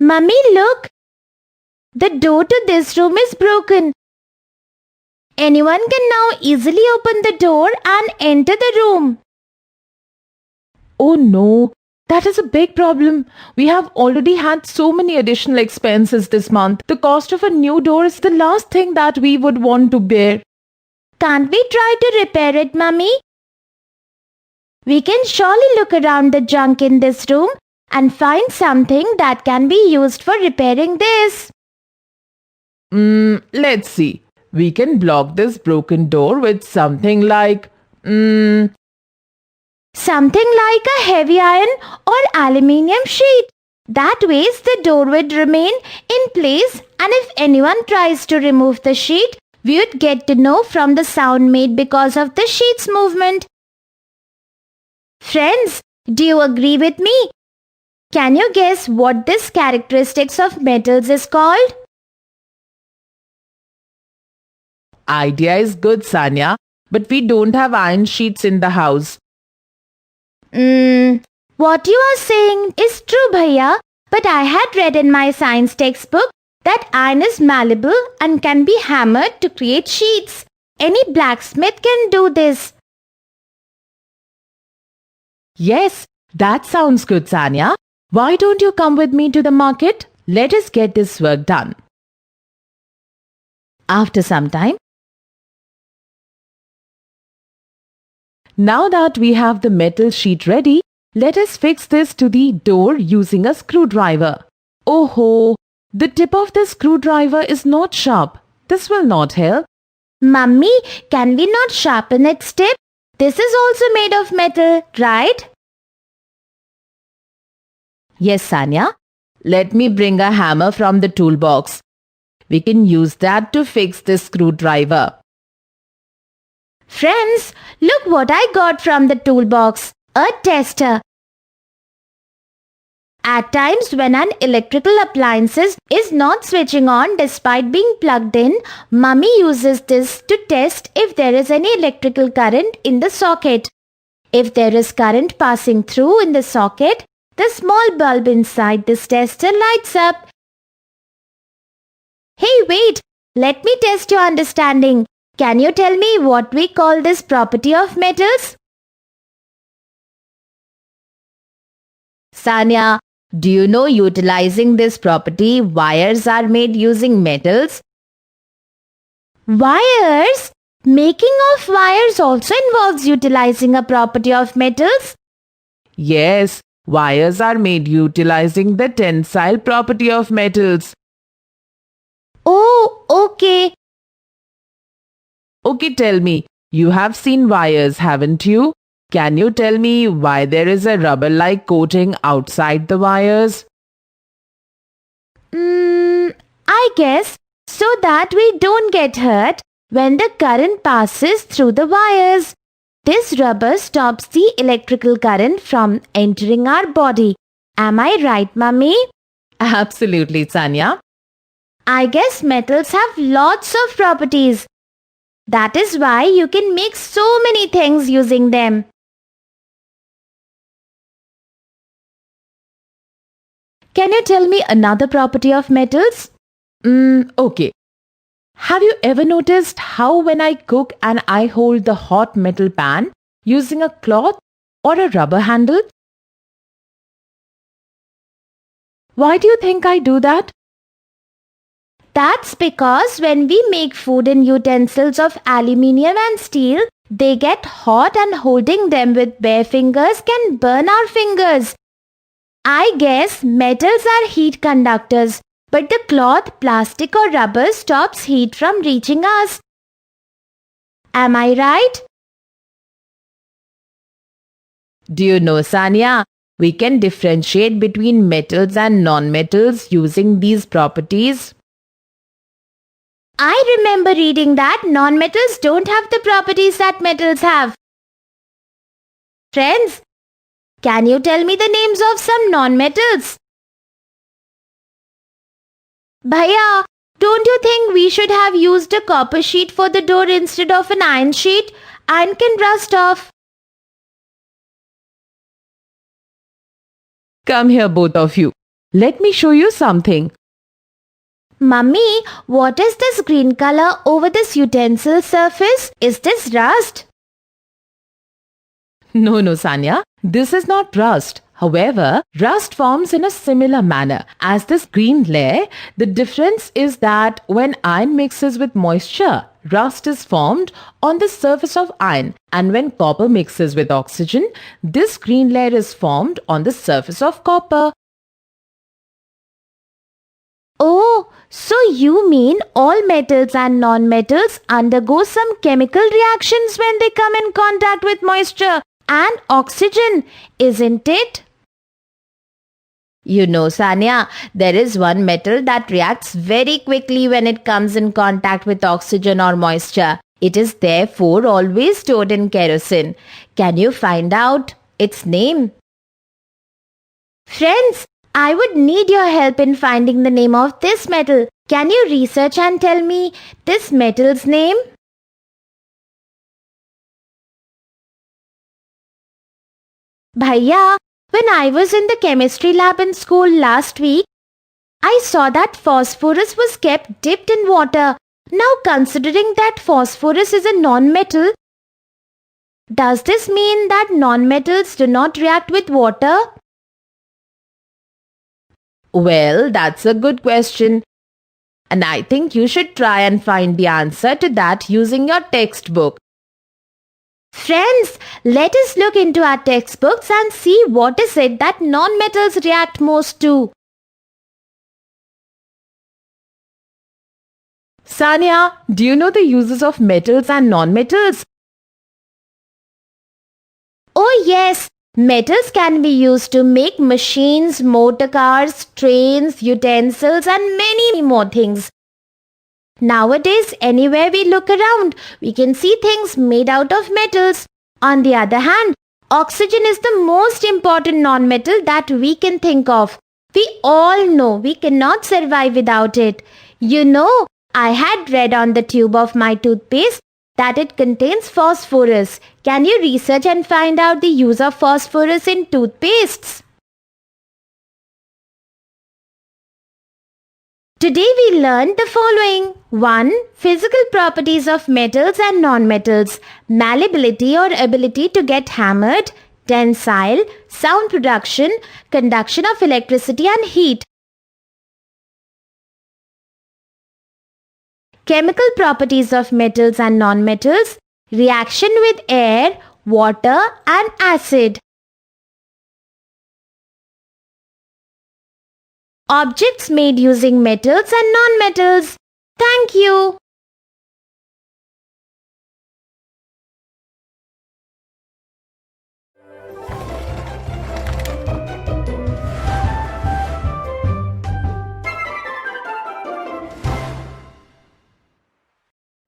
Mummy, look! The door to this room is broken. Anyone can now easily open the door and enter the room. Oh no, that is a big problem. We have already had so many additional expenses this month. The cost of a new door is the last thing that we would want to bear. Can't we try to repair it, Mummy? We can surely look around the junk in this room and find something that can be used for repairing this. Let's see. We can block this broken door with something like, Something like a heavy iron or aluminium sheet. That way the door would remain in place, and if anyone tries to remove the sheet, we would get to know from the sound made because of the sheet's movement. Friends, do you agree with me? Can you guess what this characteristics of metals is called? idea is good, Sanya, but we don't have iron sheets in the house. What you are saying is true, Bhaiya, but I had read in my science textbook that iron is malleable and can be hammered to create sheets. Any blacksmith can do this. Yes, that sounds good, Sanya. Why don't you come with me to the market? Let us get this work done. After some time, now that we have the metal sheet ready, let us fix this to the door using a screwdriver. Oh ho! The tip of the screwdriver is not sharp. This will not help. Mummy, can we not sharpen its tip? This is also made of metal, right? Yes, Sanya. Let me bring a hammer from the toolbox. We can use that to fix this screwdriver. Friends, look what I got from the toolbox. A tester. At times when an electrical appliance is not switching on despite being plugged in, Mummy uses this to test if there is any electrical current in the socket. If there is current passing through in the socket, the small bulb inside this tester lights up. Hey, wait! Let me test your understanding. Can you tell me what we call this property of metals? Sanya, do you know utilizing this property, wires are made using metals? Wires? Making of wires also involves utilizing a property of metals? Yes, wires are made utilizing the tensile property of metals. Oh, okay. Okay, tell me, you have seen wires, haven't you? Can you tell me why there is a rubber-like coating outside the wires? I guess so that we don't get hurt when the current passes through the wires. This rubber stops the electrical current from entering our body. Am I right, Mummy? Absolutely, Sanya. I guess metals have lots of properties. That is why you can make so many things using them. Can you tell me another property of metals? Okay. Have you ever noticed how when I cook and I hold the hot metal pan using a cloth or a rubber handle? Why do you think I do that? That's because when we make food in utensils of aluminium and steel, they get hot and holding them with bare fingers can burn our fingers. I guess metals are heat conductors, but the cloth, plastic or rubber stops heat from reaching us. Am I right? Do you know, Sanya, we can differentiate between metals and non-metals using these properties? I remember reading that non-metals don't have the properties that metals have. Friends, can you tell me the names of some non-metals? Bhaiya, don't you think we should have used a copper sheet for the door instead of an iron sheet? Iron can rust off. Come here, both of you. Let me show you something. Mummy, what is this green color over this utensil surface? Is this rust? No, Sanya, this is not rust. However, rust forms in a similar manner as this green layer. The difference is that when iron mixes with moisture, rust is formed on the surface of iron, and when copper mixes with oxygen, this green layer is formed on the surface of copper. Oh, so you mean all metals and non-metals undergo some chemical reactions when they come in contact with moisture and oxygen, isn't it? You know, Sanya, there is one metal that reacts very quickly when it comes in contact with oxygen or moisture. It is therefore always stored in kerosene. Can you find out its name? Friends, I would need your help in finding the name of this metal. Can you research and tell me this metal's name? Bhaiya, when I was in the chemistry lab in school last week, I saw that phosphorus was kept dipped in water. Now, considering that phosphorus is a non-metal, does this mean that non-metals do not react with water? Well, that's a good question. And I think you should try and find the answer to that using your textbook. Friends, let us look into our textbooks and see what is it that non-metals react most to. Sanya, do you know the uses of metals and non-metals? Oh yes, metals can be used to make machines, motor cars, trains, utensils and many more things. Nowadays, anywhere we look around, we can see things made out of metals. On the other hand, oxygen is the most important non-metal that we can think of. We all know we cannot survive without it. You know, I had read on the tube of my toothpaste that it contains phosphorus. Can you research and find out the use of phosphorus in toothpastes? Today we learned the following. 1. Physical properties of metals and non-metals. Malleability or ability to get hammered. Tensile, sound production, conduction of electricity and heat. Chemical properties of metals and non-metals. Reaction with air, water and acid. Objects made using metals and non-metals. Thank you.